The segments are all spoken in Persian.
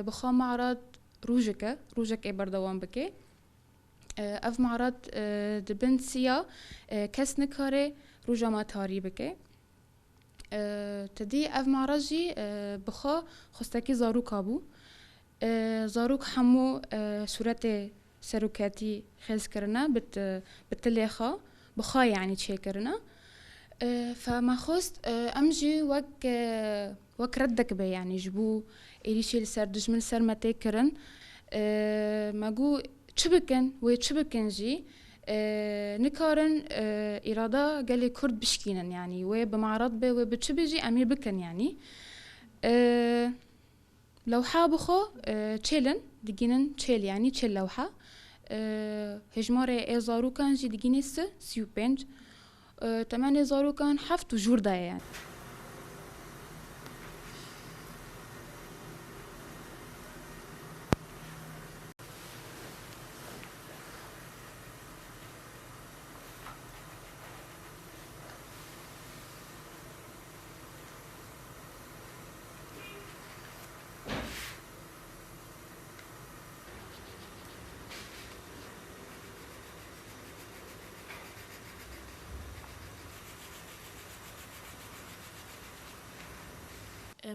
بخوا معرض روجك بردوان بكي اف معرض دبن سيا كس نكاري روجا ما تاري بكي تدي اف معرض بخوا خستكي زاروك ابو زاروك حمو صورت سروكاتي خلص كرنا بتليخا بخوا يعني تشي كرنا فما خست امجي وك ردك بي يعني جبو إليشي لسر دجمن سر متى كرن ما جو تشبكن جي نكارن إرادة قالي كرد بشكينن يعني وبمعرض بي وبتشبجي أمير بكن يعني لوحة بخو تشيلن دقينن تشيل يعني تشيل لوحة هجماري زارو كان جي دقيني سيو بنج تماني زارو كان حفت وجور دايا يعني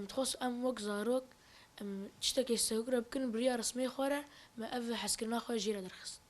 متخص وك زاروك تشتكي السوق ربكن بريا رسمي خورة ما أفضل حسكنا خو جيرة درخص